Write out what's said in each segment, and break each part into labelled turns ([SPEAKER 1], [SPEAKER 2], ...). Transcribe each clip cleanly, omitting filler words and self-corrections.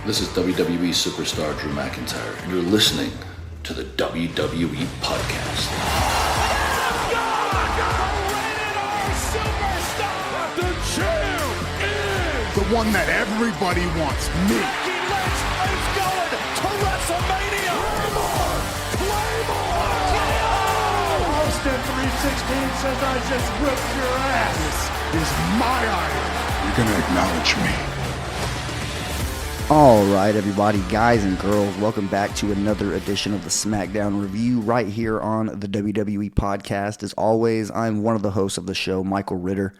[SPEAKER 1] This is WWE superstar Drew McIntyre, and you're listening to the WWE Podcast.
[SPEAKER 2] The champ is
[SPEAKER 3] the one that everybody wants, me.
[SPEAKER 2] Becky Lynch is going to WrestleMania. Claymore!
[SPEAKER 4] Austin 316 says I just whipped your ass.
[SPEAKER 3] This is my idol. You're going to acknowledge me.
[SPEAKER 5] All right, everybody, guys and girls, welcome back to another edition of the SmackDown Review right here on the WWE Podcast. As always, I'm one of the hosts of the show, Michael Ritter.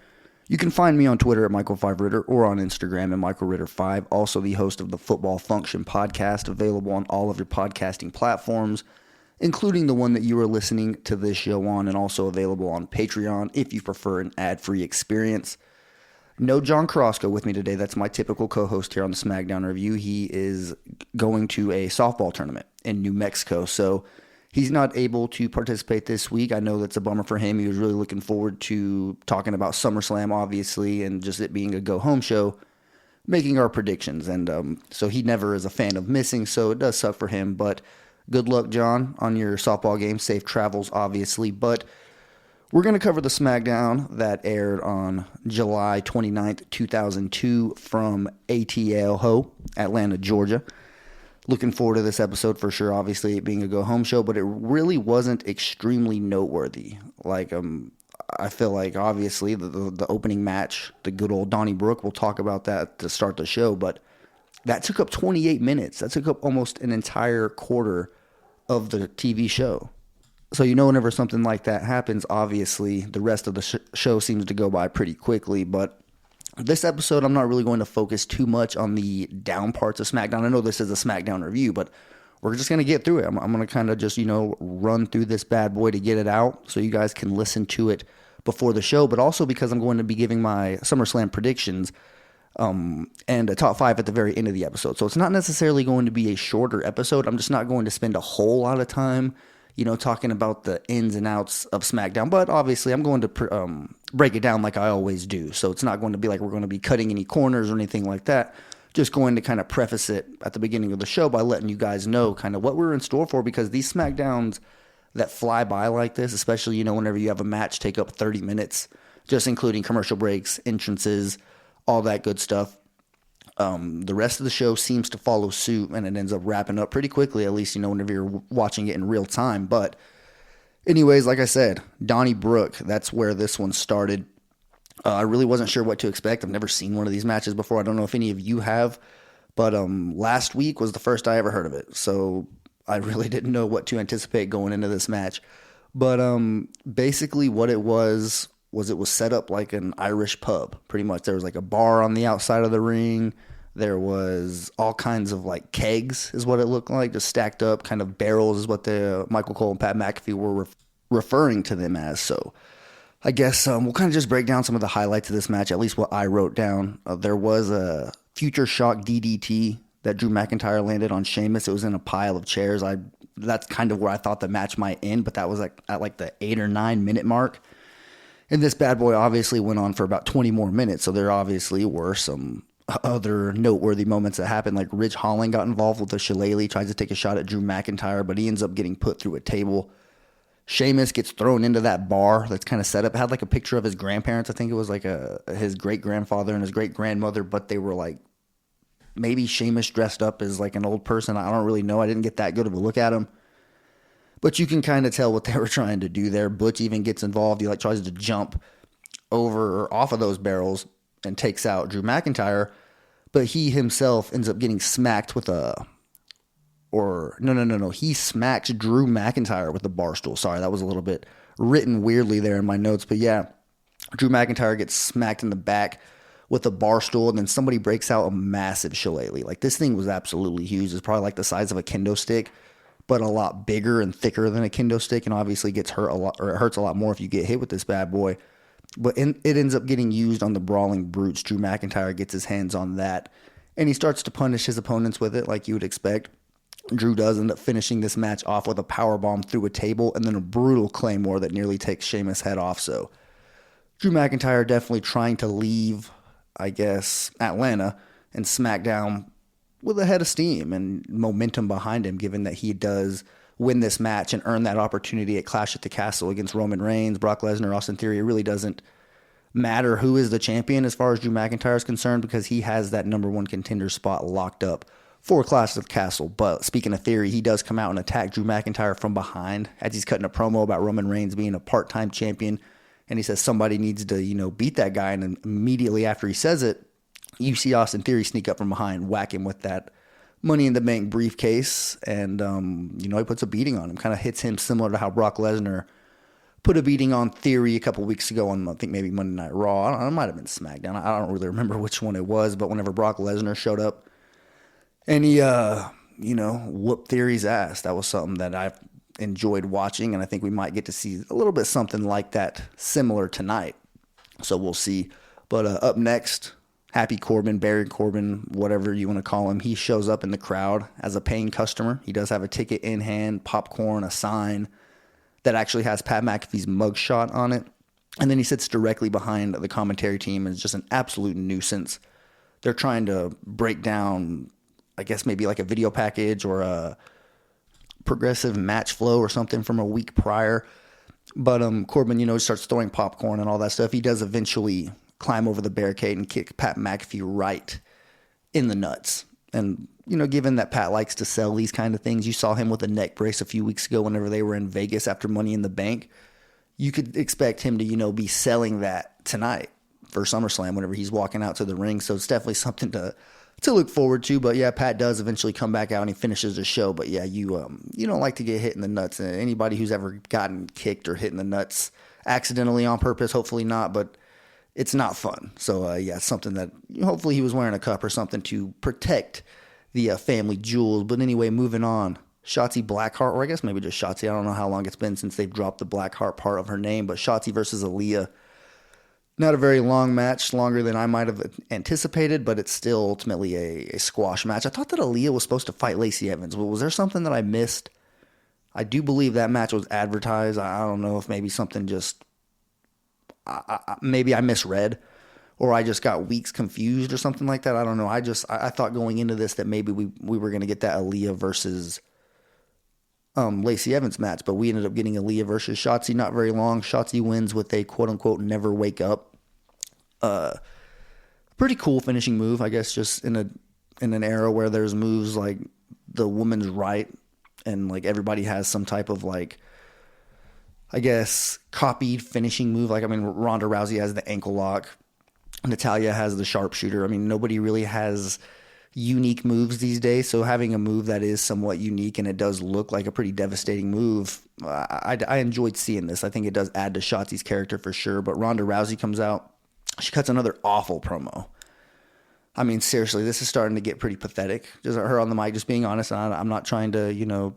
[SPEAKER 5] You can find me on Twitter at Michael5Ritter or on Instagram at MichaelRitter5. Also the host of the Football Function podcast, available on all of your podcasting platforms, including the one that you are listening to this show on, and also available on Patreon if you prefer an ad-free experience. No John Carrasco with me today. That's my typical co-host here on the SmackDown Review. He is going to a softball tournament in New Mexico, so he's not able to participate this week. I know that's a bummer for him. He was really looking forward to talking about SummerSlam, obviously, and just it being a go-home show, making our predictions. And so he never is a fan of missing, so it does suck for him. But good luck, John, on your softball game. Safe travels, obviously. But we're going to cover the SmackDown that aired on July 29th, 2002 from ATL, Atlanta, Georgia. Looking forward to this episode for sure, obviously it being a go-home show, but it really wasn't extremely noteworthy. Like, I feel like, obviously, the opening match, the good old Donnybrook, we'll talk about that to start the show, but that took up 28 minutes. That took up almost an entire quarter of the TV show. So, whenever something like that happens, obviously, the rest of the show seems to go by pretty quickly, but this episode, I'm not really going to focus too much on the down parts of SmackDown. I know this is a SmackDown review, but we're just going to get through it. I'm going to kind of just, run through this bad boy to get it out so you guys can listen to it before the show, but also because I'm going to be giving my SummerSlam predictions and a top 5 at the very end of the episode. So it's not necessarily going to be a shorter episode. I'm just not going to spend a whole lot of time talking about the ins and outs of SmackDown. But obviously, I'm going to break it down like I always do. So it's not going to be like we're going to be cutting any corners or anything like that. Just going to kind of preface it at the beginning of the show by letting you guys know kind of what we're in store for, because these SmackDowns that fly by like this, especially, whenever you have a match take up 30 minutes, just including commercial breaks, entrances, all that good stuff. The rest of the show seems to follow suit, and it ends up wrapping up pretty quickly, at least, whenever you're watching it in real time. But anyways, like I said, Donnybrook, that's where this one started. I really wasn't sure what to expect. I've never seen one of these matches before. I don't know if any of you have, but last week was the first I ever heard of it. So I really didn't know what to anticipate going into this match. But basically what it was it was set up like an Irish pub, pretty much. There was like a bar on the outside of the ring. There was all kinds of like kegs is what it looked like, just stacked up, kind of barrels is what the Michael Cole and Pat McAfee were referring to them as. So I guess we'll kind of just break down some of the highlights of this match, at least what I wrote down. There was a Future Shock DDT that Drew McIntyre landed on Sheamus. It was in a pile of chairs. That's kind of where I thought the match might end, but that was like at like the 8 or 9 minute mark. And this bad boy obviously went on for about 20 more minutes, so there obviously were some other noteworthy moments that happened. Like Ridge Holland got involved with the shillelagh, tries to take a shot at Drew McIntyre, but he ends up getting put through a table. Sheamus gets thrown into that bar that's kind of set up. It had like a picture of his grandparents. I think it was like his great-grandfather and his great-grandmother, but they were like, maybe Sheamus dressed up as like an old person. I don't really know. I didn't get that good of a look at him. But you can kind of tell what they were trying to do there. Butch even gets involved. He like tries to jump over or off of those barrels and takes out Drew McIntyre. But he himself ends up getting smacked with He smacks Drew McIntyre with the bar stool. Sorry, that was a little bit written weirdly there in my notes. But yeah, Drew McIntyre gets smacked in the back with a bar stool, and then somebody breaks out a massive shillelagh. Like, this thing was absolutely huge. It's probably like the size of a kendo stick, but a lot bigger and thicker than a kendo stick, and obviously gets hurt a lot, or it hurts a lot more if you get hit with this bad boy. But it ends up getting used on the Brawling Brutes. Drew McIntyre gets his hands on that, and he starts to punish his opponents with it like you would expect. Drew does end up finishing this match off with a powerbomb through a table and then a brutal Claymore that nearly takes Sheamus' head off. So Drew McIntyre definitely trying to leave, I guess, Atlanta and SmackDown with a head of steam and momentum behind him, given that he does win this match and earn that opportunity at Clash at the Castle against Roman Reigns, Brock Lesnar, Austin Theory. It really doesn't matter who is the champion as far as Drew McIntyre is concerned, because he has that number one contender spot locked up for Clash at the Castle. But speaking of Theory, he does come out and attack Drew McIntyre from behind as he's cutting a promo about Roman Reigns being a part-time champion. And he says somebody needs to, beat that guy. And then immediately after he says it, you see Austin Theory sneak up from behind, whack him with that Money in the Bank briefcase, and he puts a beating on him. Kind of hits him similar to how Brock Lesnar put a beating on Theory a couple weeks ago on, I think, maybe Monday Night Raw. I don't know, it might have been SmackDown. I don't really remember which one it was, but whenever Brock Lesnar showed up and he, whooped Theory's ass, that was something that I've enjoyed watching, and I think we might get to see a little bit something like that similar tonight. So we'll see. But up next, Happy Corbin, Barry Corbin, whatever you want to call him, he shows up in the crowd as a paying customer. He does have a ticket in hand, popcorn, a sign that actually has Pat McAfee's mugshot on it. And then he sits directly behind the commentary team and is just an absolute nuisance. They're trying to break down, I guess, maybe like a video package or a progressive match flow or something from a week prior. But Corbin, starts throwing popcorn and all that stuff. He does eventually climb over the barricade and kick Pat McAfee right in the nuts. And, given that Pat likes to sell these kind of things, you saw him with a neck brace a few weeks ago whenever they were in Vegas after Money in the Bank. You could expect him to, be selling that tonight for SummerSlam whenever he's walking out to the ring. So it's definitely something to look forward to. But yeah, Pat does eventually come back out and he finishes the show. But yeah, you don't like to get hit in the nuts. And anybody who's ever gotten kicked or hit in the nuts accidentally on purpose, hopefully not, but it's not fun. So, it's something that hopefully he was wearing a cup or something to protect the family jewels. But anyway, moving on. Shotzi Blackheart, or I guess maybe just Shotzi. I don't know how long it's been since they've dropped the Blackheart part of her name. But Shotzi versus Aaliyah. Not a very long match, longer than I might have anticipated, but it's still ultimately a squash match. I thought that Aaliyah was supposed to fight Lacey Evans. Was there something that I missed? I do believe that match was advertised. I don't know if maybe something just... maybe I misread or I just got weeks confused or something like that. I don't know. I thought going into this that maybe we were going to get that Aaliyah versus Lacey Evans match, but we ended up getting Aaliyah versus Shotzi. Not very long. Shotzi wins with a quote-unquote never wake up. Pretty cool finishing move, I guess, just in an era where there's moves like the woman's right and like everybody has some type of like, I guess, copied finishing move. Ronda Rousey has the ankle lock. Natalya has the sharpshooter. Nobody really has unique moves these days. So having a move that is somewhat unique and it does look like a pretty devastating move, I enjoyed seeing this. I think it does add to Shotzi's character for sure. But Ronda Rousey comes out. She cuts another awful promo. Seriously, this is starting to get pretty pathetic. Just her on the mic, just being honest. I'm not trying to,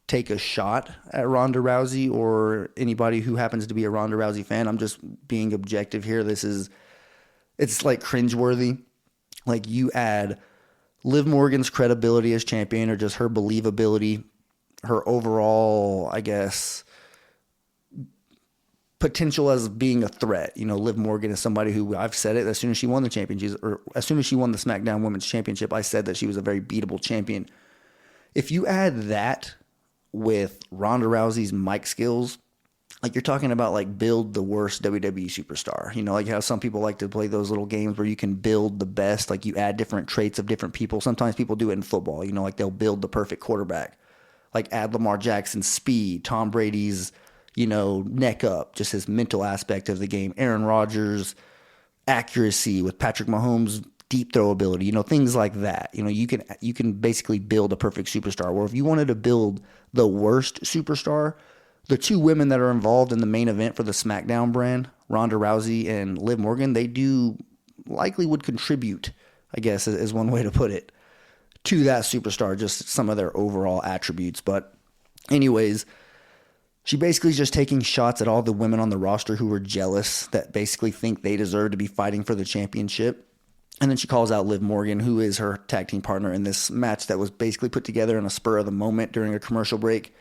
[SPEAKER 5] take a shot at Ronda Rousey or anybody who happens to be a Ronda Rousey fan. I'm just being objective here. It's like cringeworthy. Like you add Liv Morgan's credibility as champion or just her believability, her overall, I guess, potential as being a threat. Liv Morgan is somebody who I've said it as soon as she won the championship, or as soon as she won the SmackDown Women's Championship, I said that she was a very beatable champion. If you add that with Ronda Rousey's mic skills, like you're talking about like build the worst WWE superstar. Like how some people like to play those little games where you can build the best, like you add different traits of different people. Sometimes people do it in football, like they'll build the perfect quarterback, like add Lamar Jackson's speed, Tom Brady's, neck up, just his mental aspect of the game, Aaron Rodgers' accuracy with Patrick Mahomes' deep throw ability, things like that. You can basically build a perfect superstar. Or if you wanted to build the worst superstar, the two women that are involved in the main event for the SmackDown brand, Ronda Rousey and Liv Morgan, they likely would contribute, I guess is one way to put it, to that superstar, just some of their overall attributes. But anyways, she basically is just taking shots at all the women on the roster who are jealous, that basically think they deserve to be fighting for the championship. And then she calls out Liv Morgan, who is her tag team partner in this match that was basically put together in a spur of the moment during a commercial break.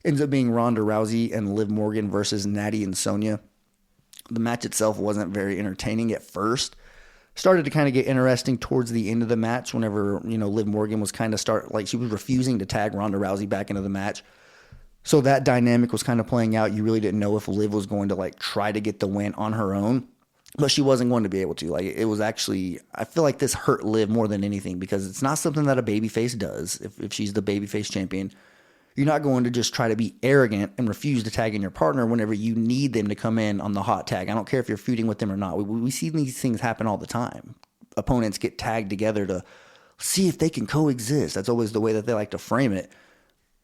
[SPEAKER 5] Ends up being Ronda Rousey and Liv Morgan versus Natty and Sonya. The match itself wasn't very entertaining at first. started to kind of get interesting towards the end of the match whenever, Liv Morgan was kind of she was refusing to tag Ronda Rousey back into the match. So that dynamic was kind of playing out. You really didn't know if Liv was going to try to get the win on her own, but she wasn't going to be able to. It was actually, I feel like this hurt Liv more than anything because it's not something that a babyface does. If she's the babyface champion, you're not going to just try to be arrogant and refuse to tag in your partner whenever you need them to come in on the hot tag. I don't care if you're feuding with them or not. We see these things happen all the time. Opponents get tagged together to see if they can coexist. That's always the way that they like to frame it.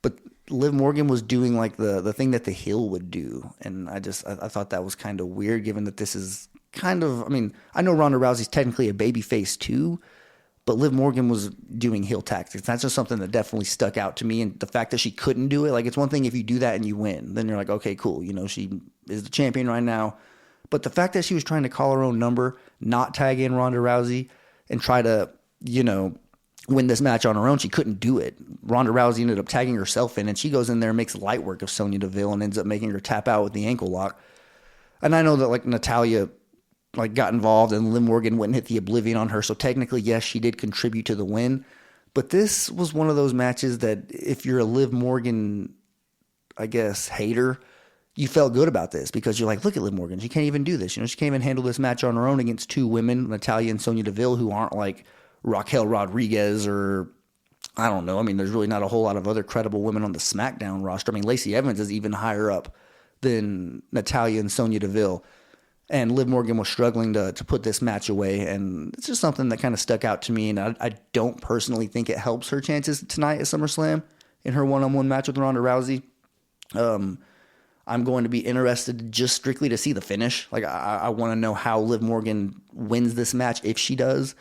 [SPEAKER 5] But Liv Morgan was doing the thing that the heel would do. And I thought that was kind of weird given that this is kind of, I know Ronda Rousey's technically a babyface too, but Liv Morgan was doing heel tactics. That's just something that definitely stuck out to me. And the fact that she couldn't do it, it's one thing if you do that and you win. Then you're like, okay, cool. She is the champion right now. But the fact that she was trying to call her own number, not tag in Ronda Rousey, and try to, win this match on her own, she couldn't do it. Ronda Rousey ended up tagging herself in, and she goes in there and makes light work of Sonya Deville and ends up making her tap out with the ankle lock. And I know that Natalya got involved and Liv Morgan wouldn't hit the oblivion on her. So technically, yes, she did contribute to the win. But this was one of those matches that if you're a Liv Morgan, I guess, hater, you felt good about this because you're like, look at Liv Morgan. She can't even do this. She can't even handle this match on her own against two women, Natalya and Sonya Deville, who aren't like Raquel Rodriguez or I don't know. There's really not a whole lot of other credible women on the SmackDown roster. Lacey Evans is even higher up than Natalya and Sonya Deville. And Liv Morgan was struggling to put this match away. And it's just something that kind of stuck out to me. And I don't personally think it helps her chances tonight at SummerSlam in her one-on-one match with Ronda Rousey. I'm going to be interested just strictly to see the finish. I want to know how Liv Morgan wins this match if she does.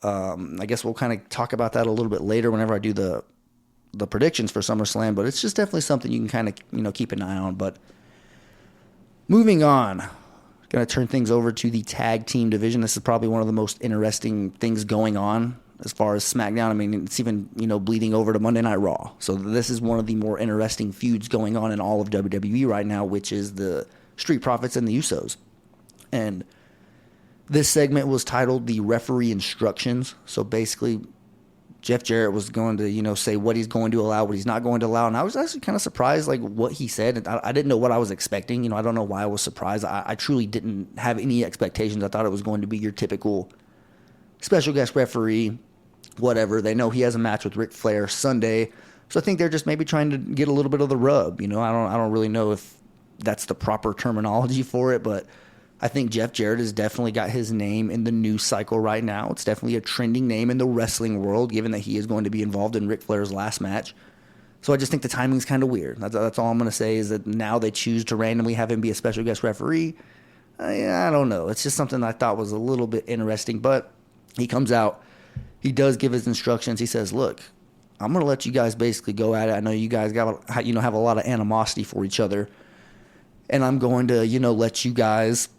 [SPEAKER 5] I guess we'll kind of talk about that a little bit later whenever I do the predictions for SummerSlam. But it's just definitely something you can kind of keep an eye on. But moving on. Going to turn things over to the tag team division. This is probably one of the most interesting things going on as far as SmackDown. It's even, bleeding over to Monday Night Raw. So this is one of the more interesting feuds going on in all of WWE right now, which is the Street Profits and the Usos. And this segment was titled The Referee Instructions. So basically, Jeff Jarrett was going to, say what he's going to allow, what he's not going to allow. And I was actually kind of surprised, what he said. I didn't know what I was expecting. I don't know why I was surprised. I truly didn't have any expectations. I thought it was going to be your typical special guest referee, whatever. They know he has a match with Ric Flair Sunday. So I think they're just maybe trying to get a little bit of the rub. I don't really know if that's the proper terminology for it, but I think Jeff Jarrett has definitely got his name in the news cycle right now. It's definitely a trending name in the wrestling world, given that he is going to be involved in Ric Flair's last match. So I just think the timing's kind of weird. That's all I'm going to say is that now they choose to randomly have him be a special guest referee. I don't know. It's just something I thought was a little bit interesting. But he comes out. He does give his instructions. He says, look, I'm going to let you guys basically go at it. I know you guys have a lot of animosity for each other. And I'm going to, let you guys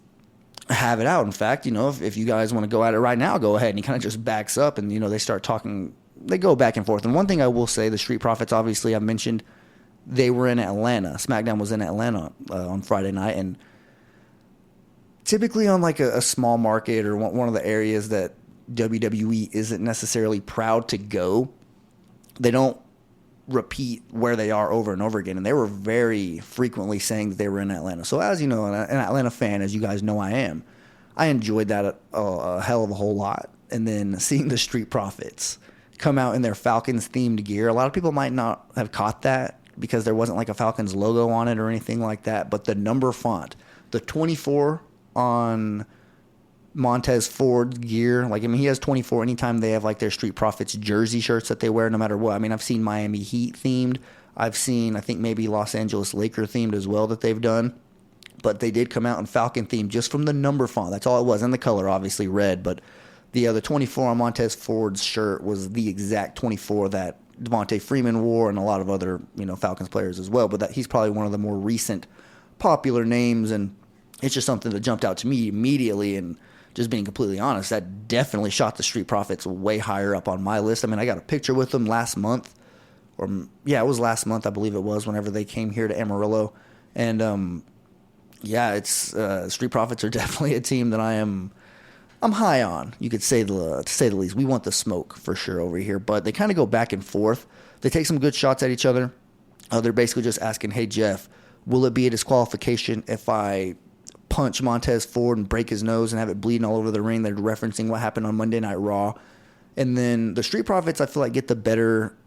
[SPEAKER 5] have it out. In fact, if you guys want to go at it right now, go ahead. And he kind of just backs up and, they start talking. They go back and forth. And one thing I will say, the Street Profits, obviously, I mentioned they were in Atlanta. SmackDown was in Atlanta on Friday night. And typically on a small market or one of the areas that WWE isn't necessarily proud to go, they don't repeat where they are over and over again. And they were very frequently saying that they were in Atlanta. So as you know, an Atlanta fan, as you guys know I am, I enjoyed that a hell of a whole lot. And then seeing the Street Profits come out in their Falcons themed gear, a lot of people might not have caught that because there wasn't a Falcons logo on it or anything like that. But the number font, the 24 on Montez Ford's gear, he has 24 anytime they have their Street Profits jersey shirts that they wear no matter what. I've seen Miami Heat themed. I've seen, I think maybe Los Angeles Laker themed as well that they've done. But they did come out in Falcon themed just from the number font. That's all it was. And the color, obviously, red. But the other 24 on Montez Ford's shirt was the exact 24 that Devontae Freeman wore and a lot of other, Falcons players as well. But he's probably one of the more recent popular names. And it's just something that jumped out to me immediately. And just being completely honest, that definitely shot the Street Profits way higher up on my list. I got a picture with them last month. It was last month, I believe it was, whenever they came here to Amarillo. And, it's Street Profits are definitely a team that I am I'm high on, you could say to say the least. We want the smoke for sure over here, but they kind of go back and forth. They take some good shots at each other. They're basically just asking, hey, Jeff, will it be a disqualification if I punch Montez Ford and break his nose and have it bleeding all over the ring? They're referencing what happened on Monday Night Raw. And then the Street Profits, I feel like, get the better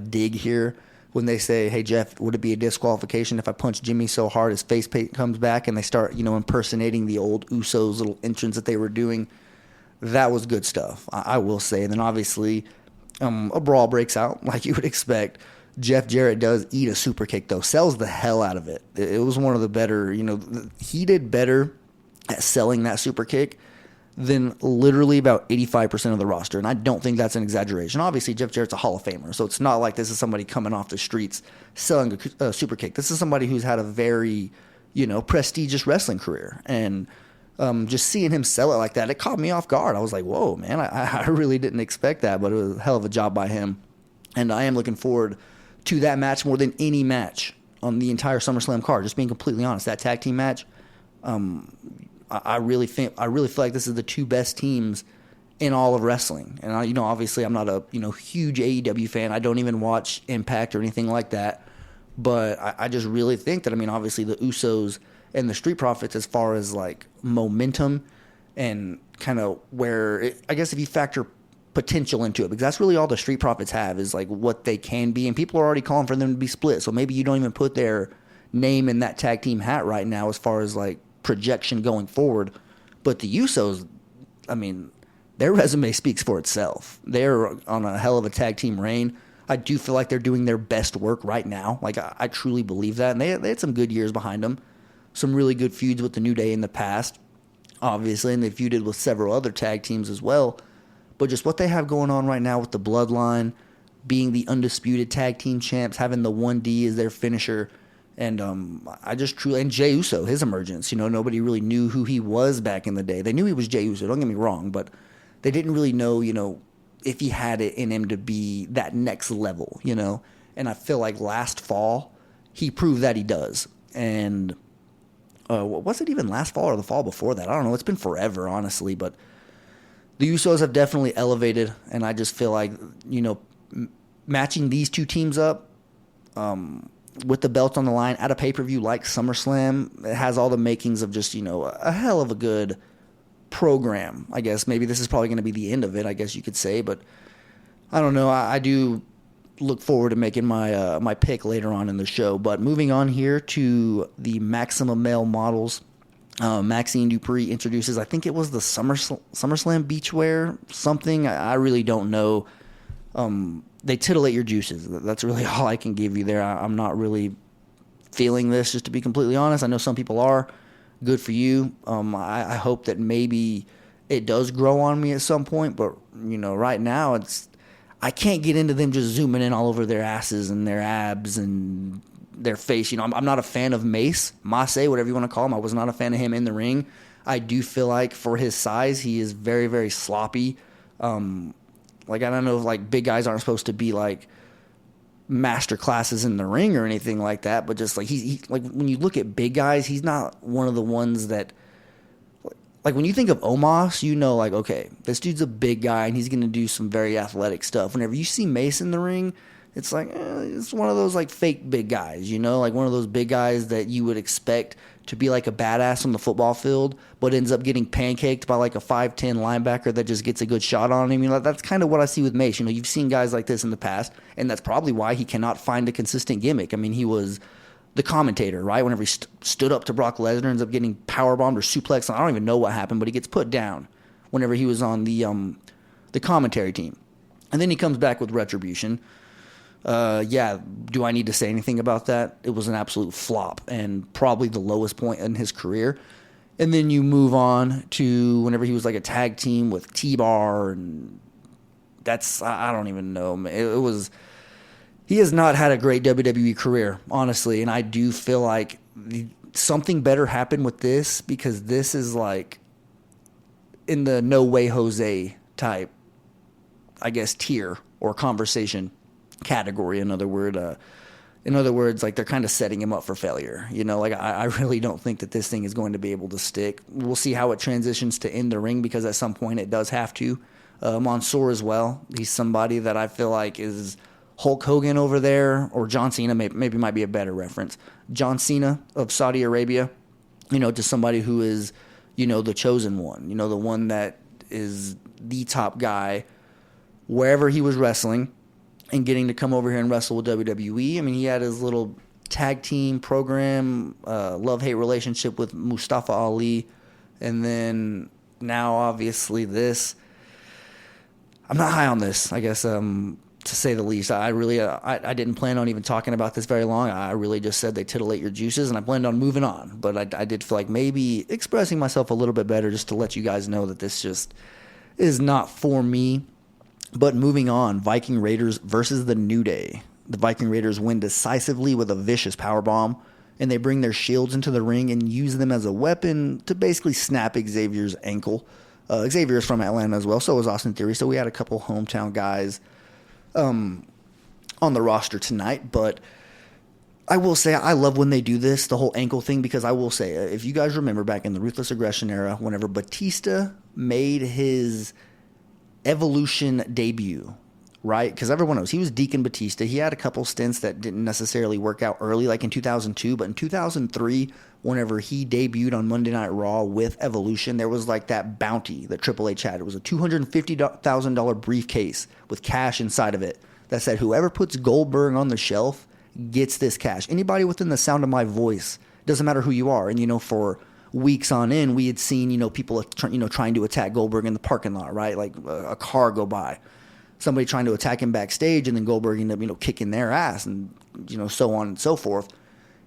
[SPEAKER 5] dig here when they say, hey, Jeff, would it be a disqualification if I punch Jimmy so hard his face paint comes back? And they start, impersonating the old Usos little entrance that they were doing. That was good stuff, I will say. And then obviously a brawl breaks out like you would expect. Jeff Jarrett does eat a super kick, though. Sells the hell out of it. It was one of the better, he did better at selling that super kick than literally about 85% of the roster. And I don't think that's an exaggeration. Obviously, Jeff Jarrett's a Hall of Famer, so it's not like this is somebody coming off the streets selling a super kick. This is somebody who's had a very, prestigious wrestling career. And just seeing him sell it like that, it caught me off guard. I was like, whoa, man, I really didn't expect that, but it was a hell of a job by him. And I am looking forward to that match more than any match on the entire SummerSlam card. Just being completely honest, that tag team match, I really feel like this is the two best teams in all of wrestling. And obviously I'm not a huge AEW fan. I don't even watch Impact or anything like that. But I just really think that, obviously the Usos and the Street Profits, as far as like momentum and kind of I guess if you factor potential into it, because that's really all the Street Profits have is like what they can be, and people are already calling for them to be split. So maybe you don't even put their name in that tag team hat right now as far as like projection going forward. But the Usos, their resume speaks for itself. They're on a hell of a tag team reign. I do feel like they're doing their best work right now. Like I truly believe that, and they had some good years behind them, some really good feuds with the New Day in the past, obviously, and they feuded with several other tag teams as well. But just what they have going on right now with the Bloodline, being the undisputed tag team champs, having the 1D as their finisher, and and Jey Uso, his emergence. Nobody really knew who he was back in the day. They knew he was Jey Uso, don't get me wrong, but they didn't really know, if he had it in him to be that next level, And I feel like last fall, he proved that he does. And was it even last fall or the fall before that? I don't know. It's been forever, honestly, but the Usos have definitely elevated, and I just feel like, matching these two teams up with the belts on the line at a pay-per-view like SummerSlam, it has all the makings of just, a hell of a good program, I guess. Maybe this is probably going to be the end of it, I guess you could say, but I don't know. I do look forward to making my pick later on in the show. But moving on here to the Maximum Male Models, Maxine Dupree introduces, I think it was the SummerSlam beachwear, something. I really don't know. They titillate your juices. That's really all I can give you there. I'm not really feeling this, just to be completely honest. I know some people are. Good for you. I hope that maybe it does grow on me at some point, but right now I can't get into them just zooming in all over their asses and their abs and their face. I'm not a fan of Mace, whatever you want to call him. I was not a fan of him in the ring. I do feel like for his size, he is very, very sloppy. I don't know if like big guys aren't supposed to be like master classes in the ring or anything like that, but just like he like when you look at big guys, he's not one of the ones that, like when you think of Omos, like, okay, this dude's a big guy and he's going to do some very athletic stuff. Whenever you see Mace in the ring, it's like, it's one of those like fake big guys, like one of those big guys that you would expect to be like a badass on the football field, but ends up getting pancaked by like a 5'10" linebacker that just gets a good shot on him. That's kind of what I see with Mace. You've seen guys like this in the past, and that's probably why he cannot find a consistent gimmick. He was the commentator, right? Whenever he stood up to Brock Lesnar, ends up getting powerbombed or suplexed. I don't even know what happened, but he gets put down whenever he was on the commentary team. And then he comes back with Retribution. Do I need to say anything about that? It was an absolute flop and probably the lowest point in his career. And then you move on to whenever he was like a tag team with T-Bar, and I don't even know. He has not had a great WWE career, honestly, and I do feel like something better happened with this, because this is like in the No Way Jose type, I guess, tier or conversation category, in other words. In other words, like they're kind of setting him up for failure. Like I really don't think that this thing is going to be able to stick. We'll see how it transitions to in the ring because at some point it does have to. Mansoor as well. He's somebody that I feel like is Hulk Hogan over there, or John Cena, maybe might be a better reference. John Cena of Saudi Arabia, to somebody who is, the chosen one, the one that is the top guy wherever he was wrestling and getting to come over here and wrestle with WWE. I mean, he had his little tag team program, love-hate relationship with Mustafa Ali, and then now obviously this. I'm not high on this, I guess, to say the least. I really, I didn't plan on even talking about this very long. I really just said they titillate your juices, and I planned on moving on. But I did feel like maybe expressing myself a little bit better just to let you guys know that this just is not for me. But moving on, Viking Raiders versus the New Day. The Viking Raiders win decisively with a vicious powerbomb, and they bring their shields into the ring and use them as a weapon to basically snap Xavier's ankle. Xavier is from Atlanta as well, so is Austin Theory. So we had a couple hometown guys on the roster tonight. But I will say I love when they do this, the whole ankle thing, because I will say, if you guys remember back in the Ruthless Aggression era, whenever Batista made his Evolution debut, right? Because everyone knows he was Deacon Batista. He had a couple stints that didn't necessarily work out early, like in 2002, but in 2003, whenever he debuted on Monday Night Raw with Evolution, there was like that bounty that Triple H had. It was a $250,000 briefcase with cash inside of it that said, whoever puts Goldberg on the shelf gets this cash. Anybody within the sound of my voice, doesn't matter who you are. And, for weeks on end, we had seen, people, trying to attack Goldberg in the parking lot, right? Like a car go by. Somebody trying to attack him backstage, and then Goldberg ended up, kicking their ass, and, so on and so forth.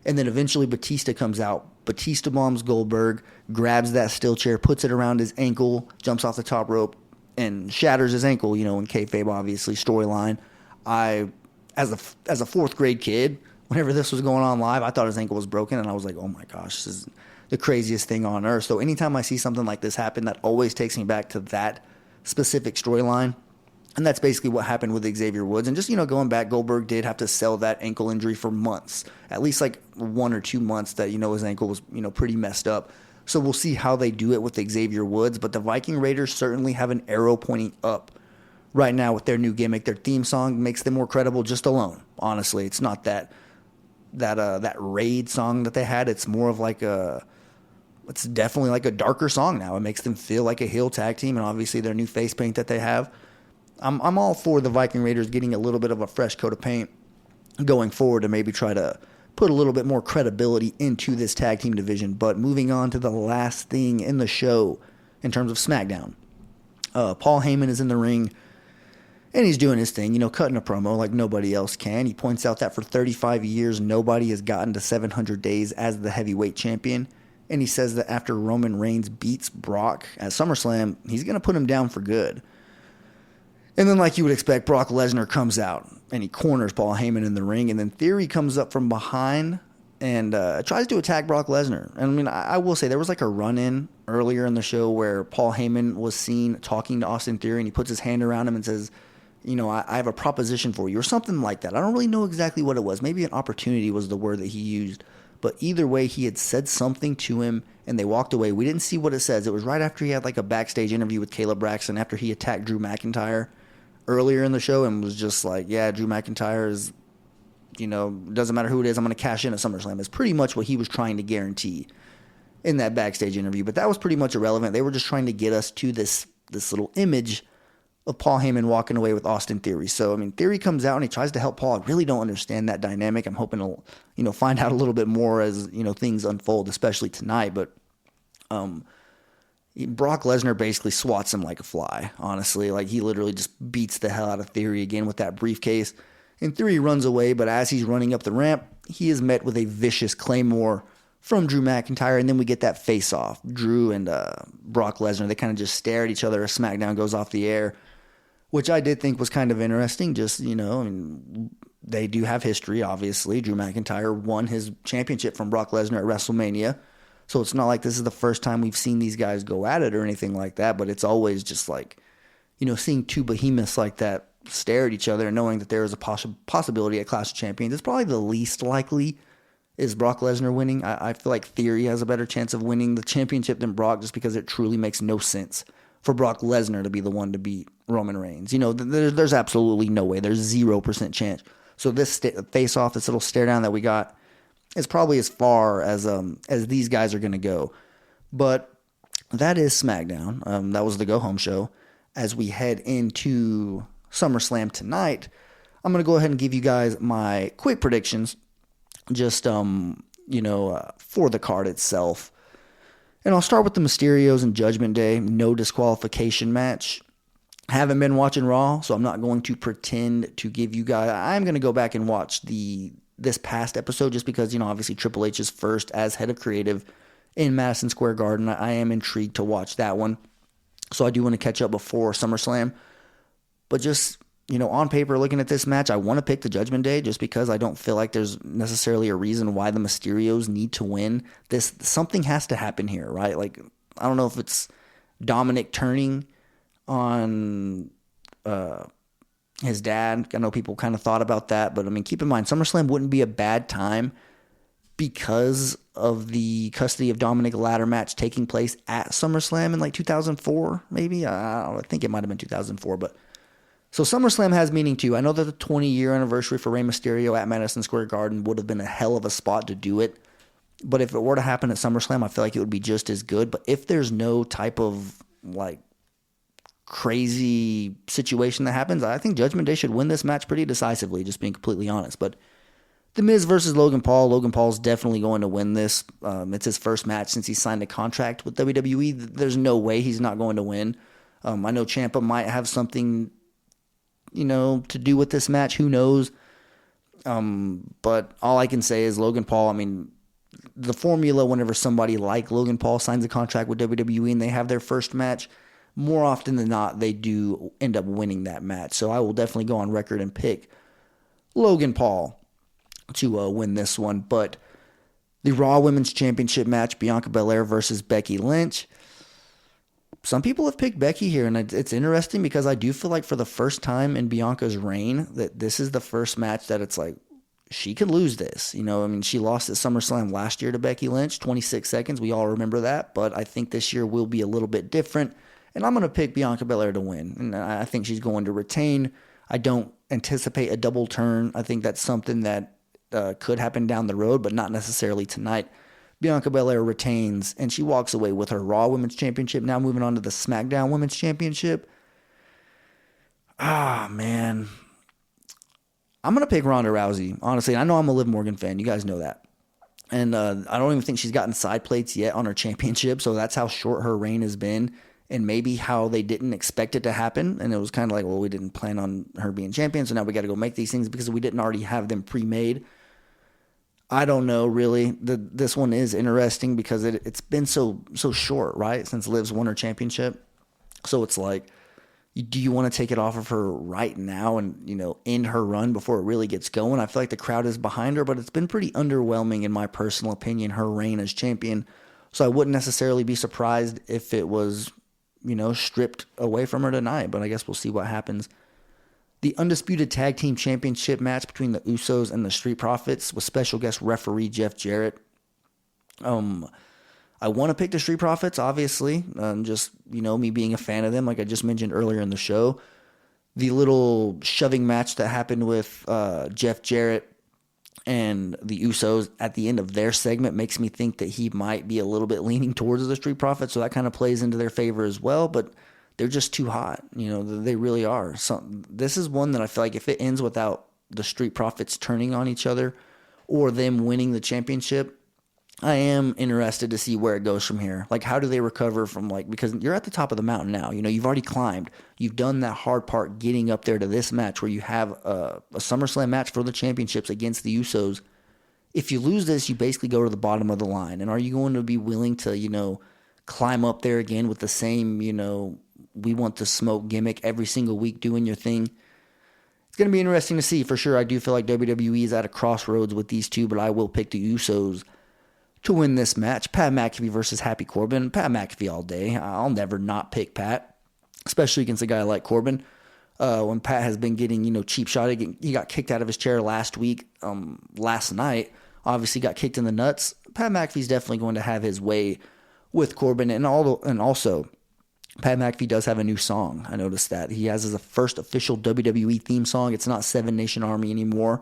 [SPEAKER 5] And then eventually Batista comes out. Batista bombs Goldberg, grabs that steel chair, puts it around his ankle, jumps off the top rope, and shatters his ankle, in kayfabe, obviously, storyline. As a fourth grade kid, whenever this was going on live, I thought his ankle was broken, and I was like, oh my gosh, this is the craziest thing on earth. So anytime I see something like this happen, that always takes me back to that specific storyline. And that's basically what happened with Xavier Woods. And just, going back, Goldberg did have to sell that ankle injury for months, at least like 1 or 2 months that, his ankle was, pretty messed up. So we'll see how they do it with Xavier Woods. But the Viking Raiders certainly have an arrow pointing up right now with their new gimmick. Their theme song makes them more credible just alone. Honestly, it's not that raid song that they had. It's more of like it's definitely like a darker song now. It makes them feel like a heel tag team, and obviously their new face paint that they have. I'm all for the Viking Raiders getting a little bit of a fresh coat of paint going forward to maybe try to put a little bit more credibility into this tag team division. But moving on to the last thing in the show in terms of SmackDown. Paul Heyman is in the ring, and he's doing his thing, cutting a promo like nobody else can. He points out that for 35 years, nobody has gotten to 700 days as the heavyweight champion. And he says that after Roman Reigns beats Brock at SummerSlam, he's going to put him down for good. And then, like you would expect, Brock Lesnar comes out, and he corners Paul Heyman in the ring. And then Theory comes up from behind and tries to attack Brock Lesnar. And, I mean, I will say there was like a run-in earlier in the show where Paul Heyman was seen talking to Austin Theory, and he puts his hand around him and says, I have a proposition for you, or something like that. I don't really know exactly what it was. Maybe an opportunity was the word that he used. But either way, he had said something to him, and they walked away. We didn't see what it says. It was right after he had like a backstage interview with Caleb Braxton after he attacked Drew McIntyre earlier in the show, and was just like, yeah, Drew McIntyre is, doesn't matter who it is, I'm going to cash in at SummerSlam. It's pretty much what he was trying to guarantee in that backstage interview. But that was pretty much irrelevant. They were just trying to get us to this little image of Paul Heyman walking away with Austin Theory. So, I mean, Theory comes out and he tries to help Paul. I really don't understand that dynamic. I'm hoping to, find out a little bit more as, things unfold, especially tonight. But Brock Lesnar basically swats him like a fly, honestly. Like, he literally just beats the hell out of Theory again with that briefcase. And Theory runs away, but as he's running up the ramp, he is met with a vicious Claymore from Drew McIntyre, and then we get that face-off. Drew and Brock Lesnar, they kind of just stare at each other as SmackDown goes off the air, which I did think was kind of interesting. Just, they do have history, obviously. Drew McIntyre won his championship from Brock Lesnar at WrestleMania. So it's not like this is the first time we've seen these guys go at it or anything like that, but it's always just like, seeing two behemoths like that stare at each other and knowing that there is a possibility at Clash of Champions. It's probably the least likely is Brock Lesnar winning. I feel like Theory has a better chance of winning the championship than Brock just because it truly makes no sense for Brock Lesnar to be the one to beat Roman Reigns. There's absolutely no way. There's 0% chance. So this face-off, this little stare down that we got, is probably as far as these guys are going to go. But that is SmackDown. That was the go-home show. As we head into SummerSlam tonight, I'm going to go ahead and give you guys my quick predictions, just, for the card itself. And I'll start with the Mysterios and Judgment Day. No disqualification match. Haven't been watching Raw, so I'm not going to pretend to give you guys... I'm going to go back and watch this past episode just because, obviously Triple H is first as head of creative in Madison Square Garden. I am intrigued to watch that one. So I do want to catch up before SummerSlam. But just, on paper, looking at this match, I want to pick the Judgment Day just because I don't feel like there's necessarily a reason why the Mysterios need to win. Something has to happen here, right? Like, I don't know if it's Dominic turning on his dad. I know people kind of thought about that. But, keep in mind, SummerSlam wouldn't be a bad time because of the custody of Dominic ladder match taking place at SummerSlam in 2004, maybe. I think it might have been 2004, but so SummerSlam has meaning too. I know that the 20-year anniversary for Rey Mysterio at Madison Square Garden would have been a hell of a spot to do it, but if it were to happen at SummerSlam, I feel like it would be just as good. But if there's no type of crazy situation that happens, I think Judgment Day should win this match pretty decisively, just being completely honest. But The Miz versus Logan Paul. Logan Paul's definitely going to win this. It's his first match since he signed a contract with WWE. There's no way he's not going to win. I know Ciampa might have something, to do with this match. Who knows? But all I can say is Logan Paul, the formula whenever somebody like Logan Paul signs a contract with WWE and they have their first match, more often than not, they do end up winning that match. So I will definitely go on record and pick Logan Paul to win this one. But the Raw Women's Championship match, Bianca Belair versus Becky Lynch. Some people have picked Becky here, and it's interesting because I do feel like for the first time in Bianca's reign that this is the first match that it's like she could lose this. She lost at SummerSlam last year to Becky Lynch, 26 seconds. We all remember that, but I think this year will be a little bit different, and I'm going to pick Bianca Belair to win, and I think she's going to retain. I don't anticipate a double turn. I think that's something that could happen down the road, but not necessarily tonight. Bianca Belair retains, and she walks away with her Raw Women's Championship. Now moving on to the SmackDown Women's Championship. Man. I'm going to pick Ronda Rousey, honestly. I know I'm a Liv Morgan fan. You guys know that. And I don't even think she's gotten side plates yet on her championship, so that's how short her reign has been, and maybe how they didn't expect it to happen. And it was kind of like, well, we didn't plan on her being champion, so now we got to go make these things because we didn't already have them pre-made. I don't know, really. This one is interesting because it's been so short, right, since Liv's won her championship. So it's like, do you want to take it off of her right now and, end her run before it really gets going? I feel like the crowd is behind her, but it's been pretty underwhelming, in my personal opinion, her reign as champion. So I wouldn't necessarily be surprised if it was, stripped away from her tonight, but I guess we'll see what happens. The Undisputed Tag Team Championship match between the Usos and the Street Profits with special guest referee Jeff Jarrett. I want to pick the Street Profits, obviously. Just, me being a fan of them, like I just mentioned earlier in the show. The little shoving match that happened with Jeff Jarrett and the Usos at the end of their segment makes me think that he might be a little bit leaning towards the Street Profits, so that kind of plays into their favor as well, but they're just too hot. They really are. So this is one that I feel like if it ends without the Street Profits turning on each other or them winning the championship, I am interested to see where it goes from here. Like, how do they recover from, because you're at the top of the mountain now. You've already climbed. You've done that hard part getting up there to this match where you have a SummerSlam match for the championships against the Usos. If you lose this, you basically go to the bottom of the line. And are you going to be willing to, climb up there again with the same, we want the smoke gimmick every single week doing your thing? It's going to be interesting to see for sure. I do feel like WWE is at a crossroads with these two, but I will pick the Usos to win this match. Pat McAfee versus Happy Corbin. Pat McAfee all day. I'll never not pick Pat, especially against a guy like Corbin. when Pat has been getting, cheap shot. He got kicked out of his chair last night. Obviously got kicked in the nuts. Pat McAfee's definitely going to have his way with Corbin. And also, Pat McAfee does have a new song. I noticed that. He has his first official WWE theme song. It's not Seven Nation Army anymore,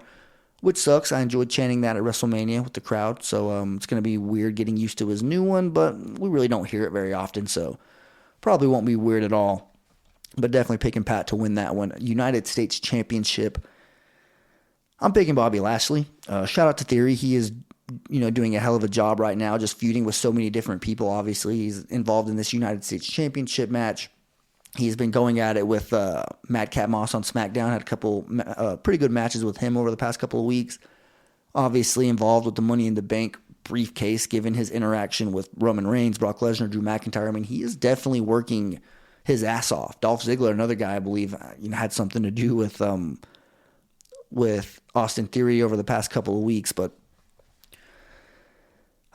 [SPEAKER 5] which sucks. I enjoyed chanting that at WrestleMania with the crowd. So it's going to be weird getting used to his new one, but we really don't hear it very often. So probably won't be weird at all. But definitely picking Pat to win that one. United States Championship. I'm picking Bobby Lashley. Shout out to Theory. He is, doing a hell of a job right now, just feuding with so many different people. Obviously, he's involved in this United States Championship match. He's been going at it with Madcap Moss on SmackDown. Had a couple pretty good matches with him over the past couple of weeks. Obviously involved with the Money in the Bank briefcase, given his interaction with Roman Reigns, Brock Lesnar, Drew McIntyre. I mean, he is definitely working his ass off. Dolph Ziggler, another guy I believe, had something to do with Austin Theory over the past couple of weeks, but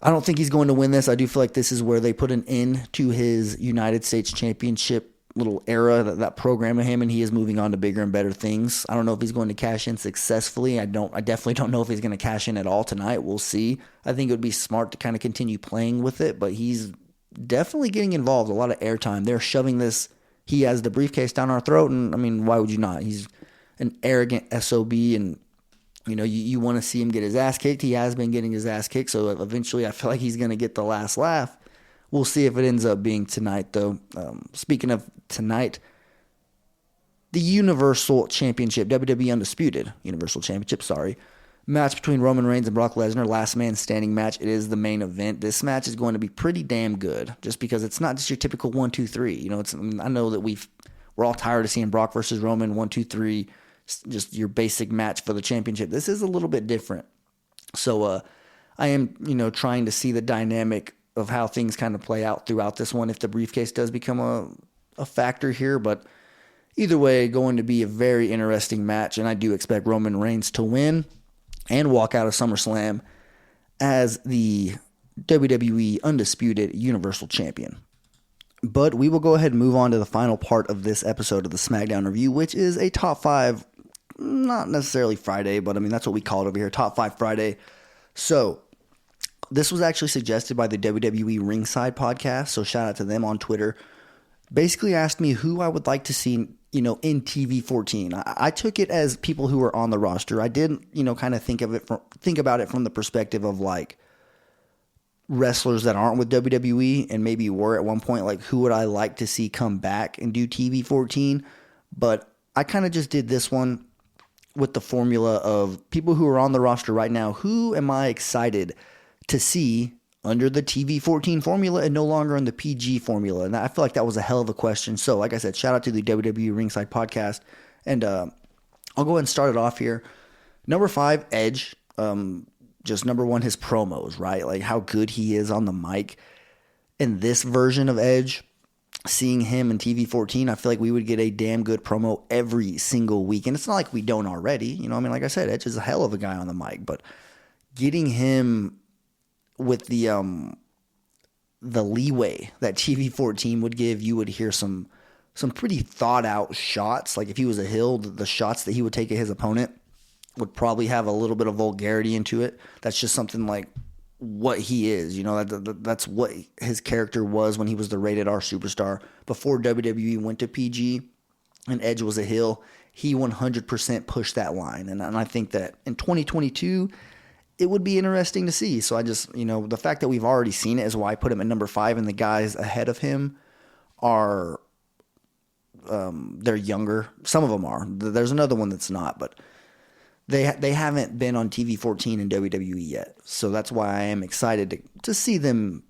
[SPEAKER 5] I don't think he's going to win this. I do feel like this is where they put an end to his United States Championship little era, that program of him, and he is moving on to bigger and better things. I don't know if he's going to cash in successfully. I definitely don't know if he's going to cash in at all tonight. We'll see. I think it would be smart to kind of continue playing with it, but he's definitely getting involved. A lot of airtime. They're shoving this. He has the briefcase down our throat, and I mean, why would you not? He's an arrogant SOB, and you want to see him get his ass kicked. He has been getting his ass kicked, so eventually I feel like he's going to get the last laugh. We'll see if it ends up being tonight, though. Speaking of tonight, the Universal Championship, WWE Undisputed Universal Championship, match between Roman Reigns and Brock Lesnar, last man standing match. It is the main event. This match is going to be pretty damn good, just because it's not just your typical 1, 2, 3. I know that we're all tired of seeing Brock versus Roman 1, 2, 3, just your basic match for the championship. This is a little bit different. So I am, trying to see the dynamic of how things kind of play out throughout this one, if the briefcase does become a factor here. But either way, going to be a very interesting match, and I do expect Roman Reigns to win and walk out of SummerSlam as the WWE Undisputed Universal Champion. But we will go ahead and move on to the final part of this episode of the SmackDown Review, which is a top 5, not necessarily Friday, but I mean, that's what we call it over here, top 5 Friday. So this was actually suggested by the WWE Ringside podcast, so shout out to them on Twitter. Basically asked me who I would like to see, in TV-14. I took it as people who were on the roster. I did, kind of think about it from the perspective of like wrestlers that aren't with WWE and maybe were at one point, like who would I like to see come back and do TV-14? But I kind of just did this one with the formula of people who are on the roster right now. Who am I excited to see under the TV-14 formula and no longer in the PG formula? And I feel like that was a hell of a question. So like I said, shout out to the WWE Ringside podcast. And I'll go ahead and start it off here. Number 5, Edge. Just number 1, his promos, right? Like how good he is on the mic. In this version of Edge, seeing him in TV-14, I feel like we would get a damn good promo every single week. And it's not like we don't already. Like I said, Edge is a hell of a guy on the mic. But getting him with the leeway that TV-14 would give, you would hear some pretty thought out shots. Like if he was a heel, the shots that he would take at his opponent would probably have a little bit of vulgarity into it. That's just something like what he is. That's what his character was when he was the rated R superstar. Before WWE went to PG and Edge was a heel, he 100% pushed that line. And I think that in 2022, it would be interesting to see. So I just, the fact that we've already seen it is why I put him at number 5, and the guys ahead of him are, they're younger. Some of them are. There's another one that's not, but they haven't been on TV-14 in WWE yet. So that's why I am excited to see them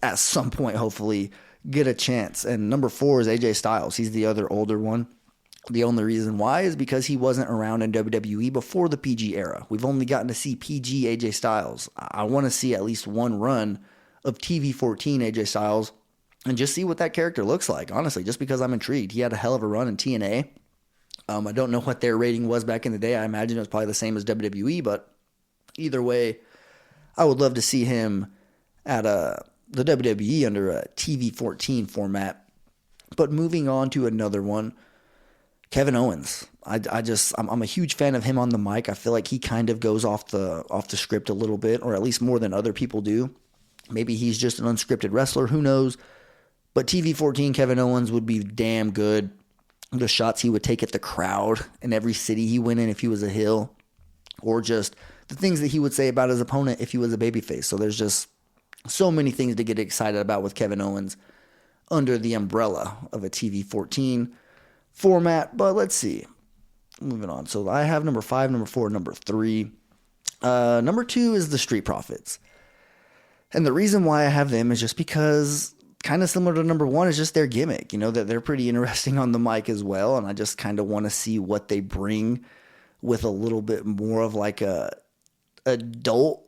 [SPEAKER 5] at some point, hopefully, get a chance. And number 4 is AJ Styles. He's the other older one. The only reason why is because he wasn't around in WWE before the PG era. We've only gotten to see PG AJ Styles. I want to see at least one run of TV-14 AJ Styles and just see what that character looks like, honestly, just because I'm intrigued. He had a hell of a run in TNA. I don't know what their rating was back in the day. I imagine it was probably the same as WWE, but either way, I would love to see him at the WWE under a TV-14 format. But moving on to another one, Kevin Owens. I'm a huge fan of him on the mic. I feel like he kind of goes off the script a little bit, or at least more than other people do. Maybe he's just an unscripted wrestler. Who knows? But TV-14 Kevin Owens would be damn good. The shots he would take at the crowd in every city he went in if he was a heel, or just the things that he would say about his opponent if he was a babyface. So there's just so many things to get excited about with Kevin Owens under the umbrella of a TV-14 format. But let's see. Moving on. So I have number 5, number 4, number 3. Number 2 is the Street Profits. And the reason why I have them is just because, kind of similar to number 1, is just their gimmick. You know, that they're pretty interesting on the mic as well. And I just kind of want to see what they bring with a little bit more of like a adult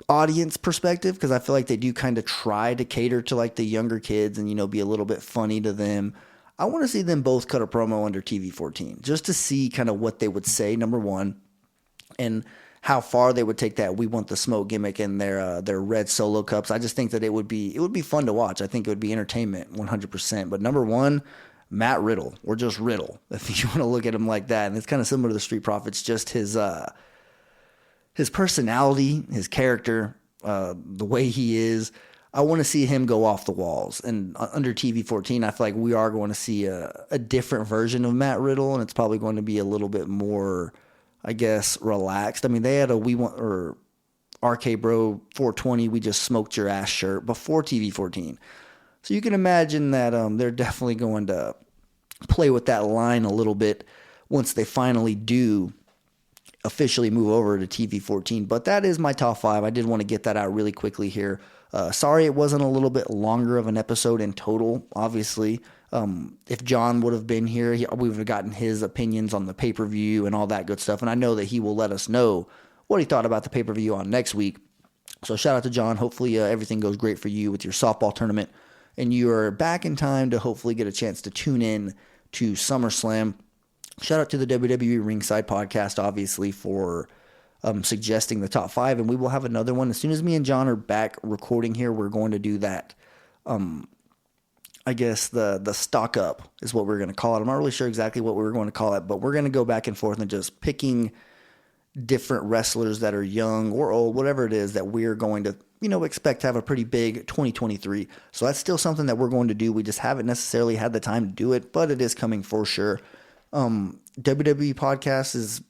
[SPEAKER 5] audience perspective, because I feel like they do kind of try to cater to like the younger kids and, you know, be a little bit funny to them. I want to see them both cut a promo under TV-14 just to see kind of what they would say, number 1, and how far they would take that "We Want the Smoke" gimmick and their red Solo cups. I just think that it would be fun to watch. I think it would be entertainment 100%. But number 1, Matt Riddle, or just Riddle, if you want to look at him like that. And it's kind of similar to the Street Profits, just his personality, his character, the way he is. I want to see him go off the walls. And under TV-14, I feel like we are going to see a different version of Matt Riddle, and it's probably going to be a little bit more, I guess, relaxed. I mean, they had a RK Bro 420, we just smoked your ass shirt before TV-14. So you can imagine that they're definitely going to play with that line a little bit once they finally do officially move over to TV-14. But that is my top 5. I did want to get that out really quickly here. Sorry it wasn't a little bit longer of an episode in total, obviously. If John would have been here, we would have gotten his opinions on the pay-per-view and all that good stuff. And I know that he will let us know what he thought about the pay-per-view on next week. So shout out to John. Hopefully everything goes great for you with your softball tournament, and you are back in time to hopefully get a chance to tune in to SummerSlam. Shout out to the WWE Ringside Podcast, obviously, for suggesting the top 5, and we will have another one. As soon as me and John are back recording here, we're going to do that. I guess the stock up is what we're going to call it. I'm not really sure exactly what we're going to call it, but we're going to go back and forth and just picking different wrestlers that are young or old, whatever it is that we're going to, you know, expect to have a pretty big 2023. So that's still something that we're going to do. We just haven't necessarily had the time to do it, but it is coming for sure. WWE Podcast is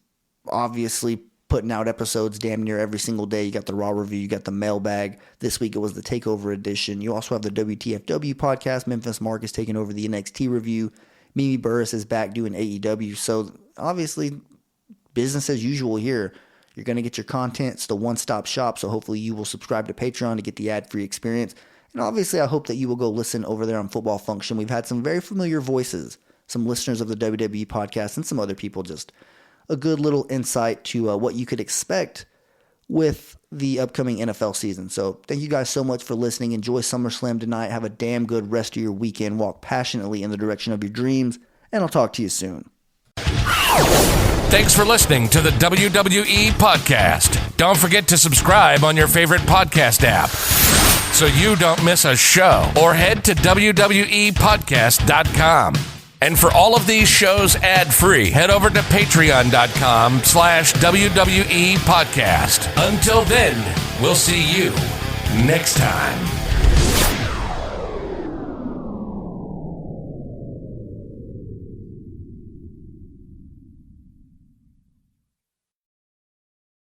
[SPEAKER 5] obviously putting out episodes damn near every single day. You got the Raw review, you got the mailbag. This week it was the Takeover edition. You also have the WTFW podcast. Memphis Mark is taking over the NXT review. Mimi Burris is back doing AEW. So obviously business as usual here. You're going to get your content. It's the one-stop shop. So hopefully you will subscribe to Patreon to get the ad-free experience. And obviously I hope that you will go listen over there on Football Function. We've had some very familiar voices, some listeners of the WWE podcast, and some other people. Just a good little insight to what you could expect with the upcoming NFL season. So thank you guys so much for listening. Enjoy SummerSlam tonight. Have a damn good rest of your weekend. Walk passionately in the direction of your dreams. And I'll talk to you soon.
[SPEAKER 6] Thanks for listening to the WWE Podcast. Don't forget to subscribe on your favorite podcast app so you don't miss a show, or head to WWEpodcast.com. And for all of these shows ad-free, head over to patreon.com/WWE Podcast. Until then, we'll see you next time.